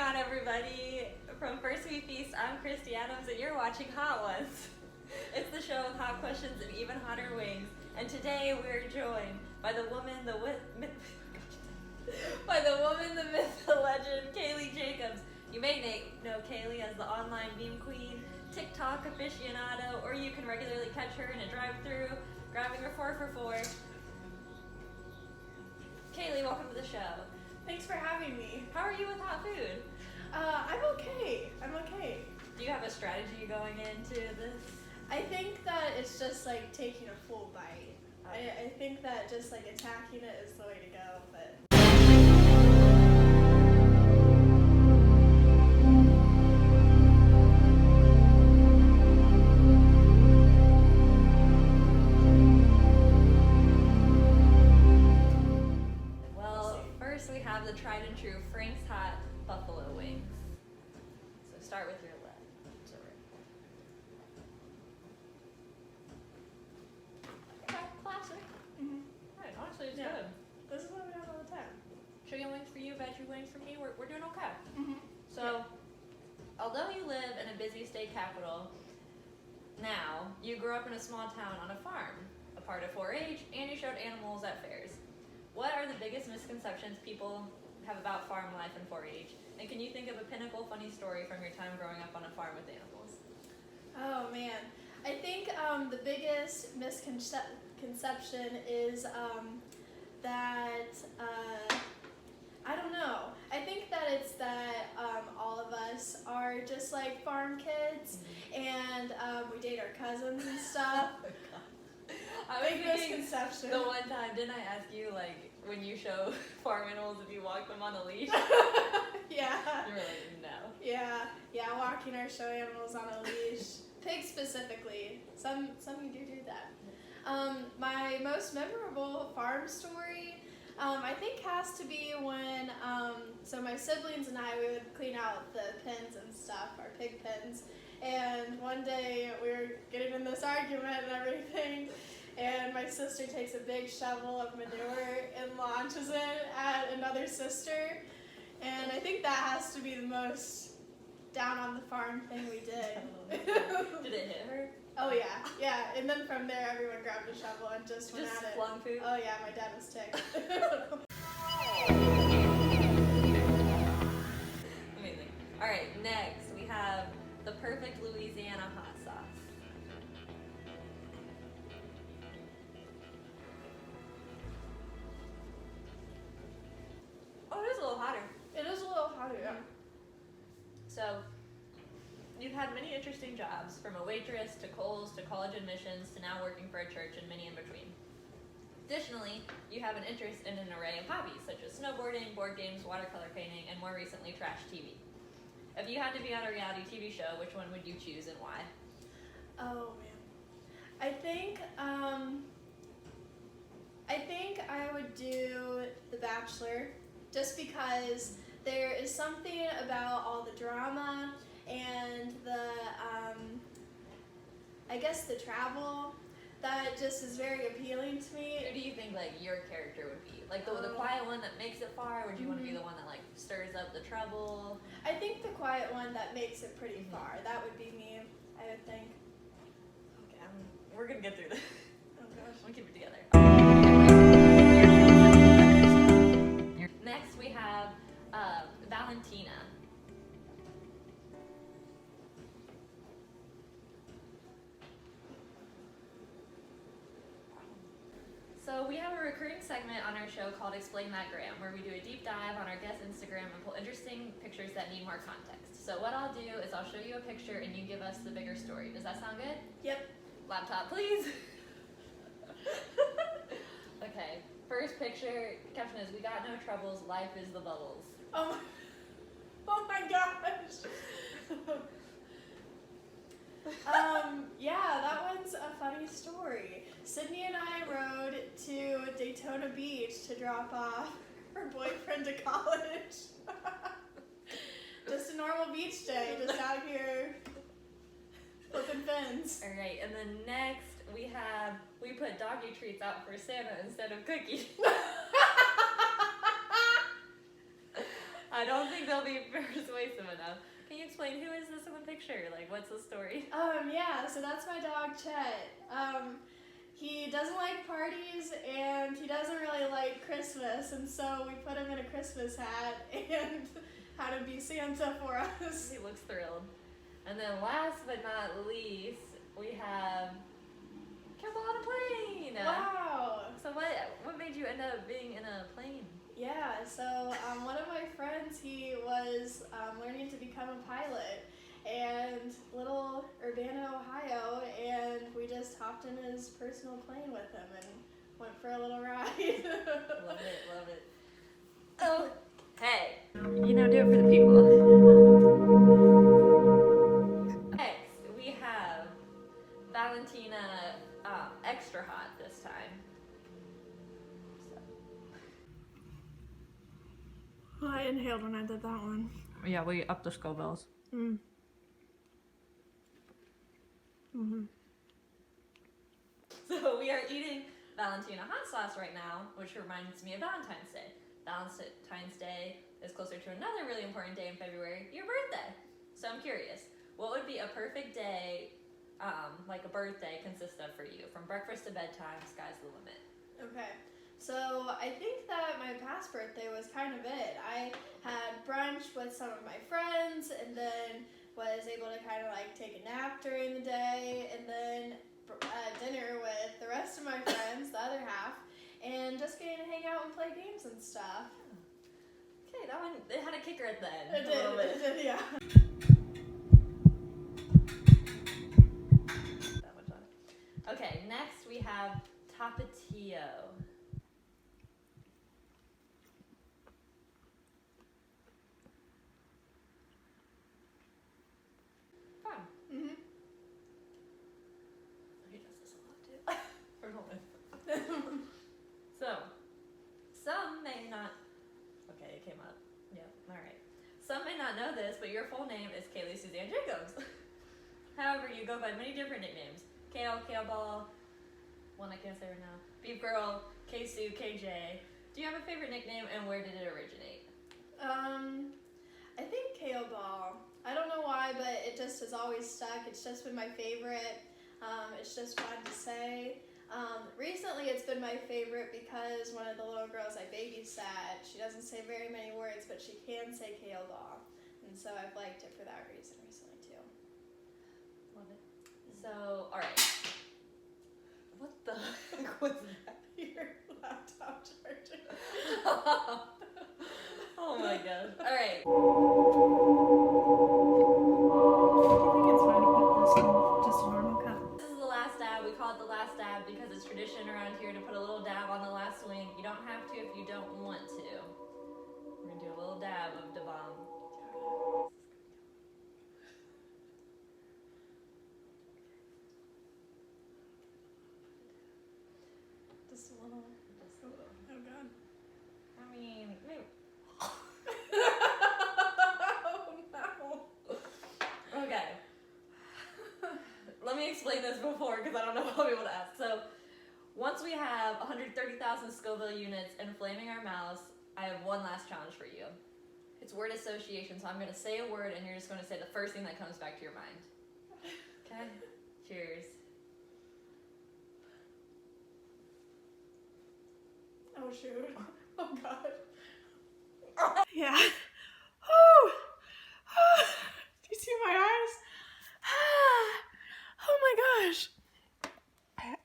on, everybody? From First We Feast, I'm Christy Adams, and you're watching Hot Ones. It's the show with hot questions and even hotter wings. And today we're joined by the woman, the myth, the legend, Kaylee Jacobs. You may know Kaylee as the online meme queen, TikTok aficionado, or you can regularly catch her in a drive-thru, grabbing her 4 for $4. Kaylee, welcome to the show. Thanks for having me. How are you with hot food? I'm okay. Do you have a strategy going into this? I think that it's just like taking a full bite. I think that just like attacking it is the way to go, but... We have the tried and true Frank's Hot Buffalo Wings. So start with your left. Okay, classic. Mm-hmm. Right, honestly, it's Yeah. good. This is what we have all the time. Chicken wings for you, veggie wings for me. We're doing okay. Mm-hmm. So, although you live in a busy state capital, now you grew up in a small town on a farm, a part of 4-H, and you showed animals at fairs. What are the biggest misconceptions people have about farm life and 4-H? And can you think of a pinnacle funny story from your time growing up on a farm with animals? Oh man, I think the biggest misconception is that I don't know. I think that it's that all of us are just like farm kids, and we date our cousins and stuff. Big misconception. The one time, didn't I ask you, like, when you show farm animals, if you walk them on a leash? Yeah. You were like, no. Yeah, walking our show animals on a leash. Pigs specifically. Some you do that. My most memorable farm story, I think has to be when, so my siblings and I, we would clean out the pens and stuff, our pig pens. And one day we were getting in this argument and everything, and my sister takes a big shovel of manure and launches it at another sister. And I think that has to be the most down on the farm thing we did. Did it hit her? Oh yeah. And then from there everyone grabbed a shovel and just went at it. Flung food? Oh yeah, my dad was ticked. Amazing. Alright, next we have the perfect Louisiana hot sauce. Oh, it is a little hotter. It is a little hotter, yeah. So, you've had many interesting jobs, from a waitress to Kohl's to college admissions to now working for a church and many in between. Additionally, you have an interest in an array of hobbies, such as snowboarding, board games, watercolor painting, and more recently, trash TV. If you had to be on a reality TV show, which one would you choose and why? Oh man, I think I would do The Bachelor, just because there is something about all the drama and the I guess the travel that just is very appealing to me. Who do you think like your character would be? Like the quiet one that makes it far, or would you want to be the one that like stirs up the trouble? I think the quiet one that makes it pretty far. That would be me, I would think. Okay, we're gonna get through this. Oh gosh. We'll keep it together. Next we have Valentina. So we have a recurring segment on our show called Explain That Gram, where we do a deep dive on our guest Instagram and pull interesting pictures that need more context. So what I'll do is I'll show you a picture and you give us the bigger story. Does that sound good? Yep. Laptop, please. Okay, first picture, caption is, "We got no troubles, life is the bubbles." Oh my gosh. Yeah, that one's a funny story. Sydney and I rode to Daytona Beach to drop off her boyfriend to college. Just a normal beach day, just out here flipping fins. All right, and then next we put doggy treats out for Santa instead of cookies. I don't think they'll be persuasive enough. Can you explain who is this in the picture? Like, what's the story? Yeah, so that's my dog Chet. He doesn't like parties and he doesn't really like Christmas, and so we put him in a Christmas hat and had him be Santa for us. He looks thrilled. And then last but not least, we have Campbell on a plane. Wow. So what made you end up being in a plane? Yeah, so one of my friends, he was learning to become a pilot and little Urbana, Ohio, and we just hopped in his personal plane with him and went for a little ride. Love it. Oh, hey, do it for the people. Next, we have Valentina, extra hot this time. Well, I inhaled when I did that one. Yeah, we upped the Scovilles. So we are eating Valentina hot sauce right now, which reminds me of Valentine's Day. Valentine's Day is closer to another really important day in February, your birthday. So I'm curious, what would be a perfect day, like a birthday, consist of for you? From breakfast to bedtime, sky's the limit. Okay. So I think that my past birthday was kind of it. I had brunch with some of my friends and then was able to kind of like take a nap during the day, and then dinner with the rest of my friends, the other half, and just getting to hang out and play games and stuff. Okay, that one, it had a kicker at the end. It did, yeah. That much on it. Okay, next we have Tapatio. He does this a lot too. So, some may not. Okay, it came up. Yep. All right. Some may not know this, but your full name is Kaylee Suzanne Jacobs. However, you go by many different nicknames: Kale, Kale Ball, one I can't say right now, Beef Girl, K-Sue, KJ. Do you have a favorite nickname, and where did it originate? I think Kale Ball. I don't know why, but it just has always stuck. It's just been my favorite. It's just fun to say. Recently it's been my favorite because one of the little girls I babysat, she doesn't say very many words, but she can say Kale Ball. And so I've liked it for that reason recently too. Love it. So, alright. What the heck was that? Your laptop charger. Oh my god. Alright. I think it's fine to put this in just a normal cup. This is the last dab. We call it the last dab because it's tradition around here to put a little dab on the last swing. You don't have to if you don't want to. We're gonna do a little dab of Da Bomb. Just a little. Oh god. I mean, maybe. Oh no. Okay. Let me explain this before because I don't know what I'll be able to ask. So, once we have 130,000 Scoville units inflaming our mouths, I have one last challenge for you. It's word association, so I'm going to say a word and you're just going to say the first thing that comes back to your mind. Okay? Cheers. Oh shoot. Oh god. Yeah. Oh. Do you see my eyes? Oh my gosh.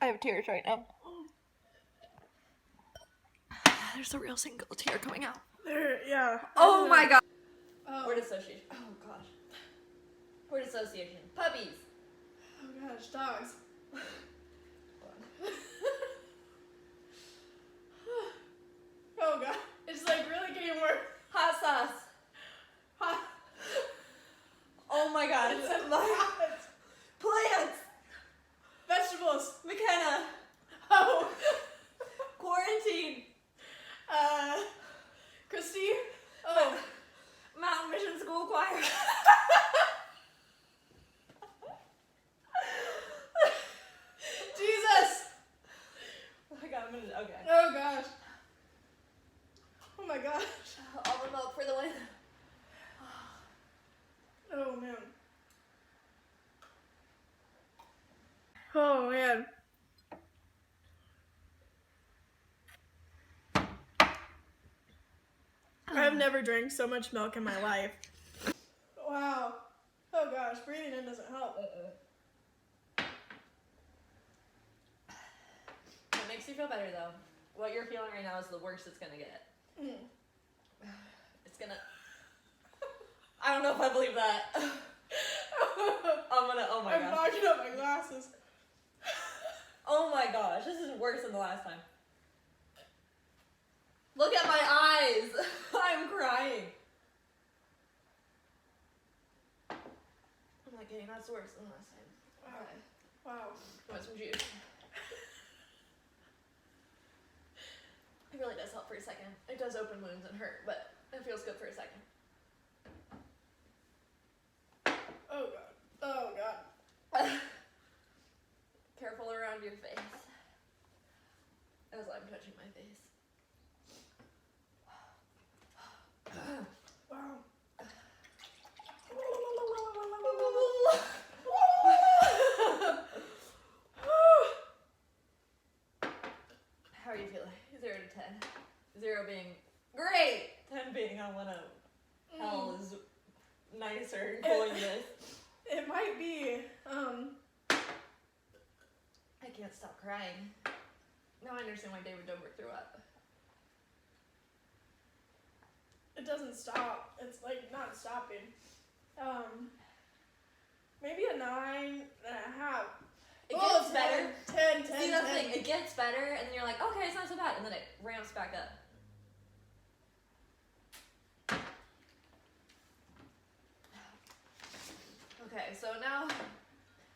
I have tears right now. There's a real single tear coming out. There, yeah. Oh my god. Oh. Word association. Oh gosh. Word association. Puppies. Oh gosh, dogs. Oh god. It's like really getting worse. Hot sauce. Hot. Oh my god. It's hot. Plants. Vegetables. McKenna. Oh. Quarantine. Christy. Oh. Mountain Mission School Choir. Jesus. Oh my god, I'm gonna. Okay. Oh gosh. Oh my gosh. All the milk for the win. never drank so much milk in my life. Wow. Oh gosh, breathing in doesn't help. It makes you feel better though. What you're feeling right now is the worst it's gonna get. It's gonna. I don't know if I believe that. Oh my I'm gosh. knocking up my glasses. Oh my gosh, this is worse than the last time. Look at my eyes. I'm crying. I'm not kidding, that's worse than last time. Okay. Wow. Want some juice? It really does help for a second. It does open wounds and hurt, but it feels good for a second. Oh god. Oh god. Careful around your face. As I'm touching my face. Wow. How are you feeling? 0 to 10. 0 being great. 10 being I wanna. Hell is nicer pulling this. It might be. I can't stop crying. Now I understand why David Dobrik threw up. It doesn't stop. It's like not stopping. Maybe a 9.5. It gets 10, better. 10, 10, See, that's the 10. thing. It gets better, and then you're like, okay, it's not so bad, and then it ramps back up. Okay, so now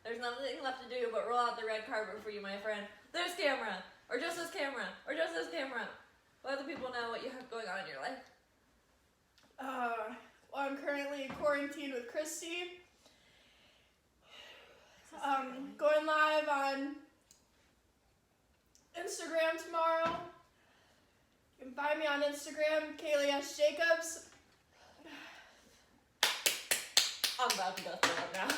there's nothing left to do but roll out the red carpet for you, my friend. This camera, or just this camera, or just this camera. Let the people know what you have going on in your life. Well, I'm currently quarantined with Christy. Going live on Instagram tomorrow. You can find me on Instagram, Kaylee S. Jacobs. I'm about to go through it now.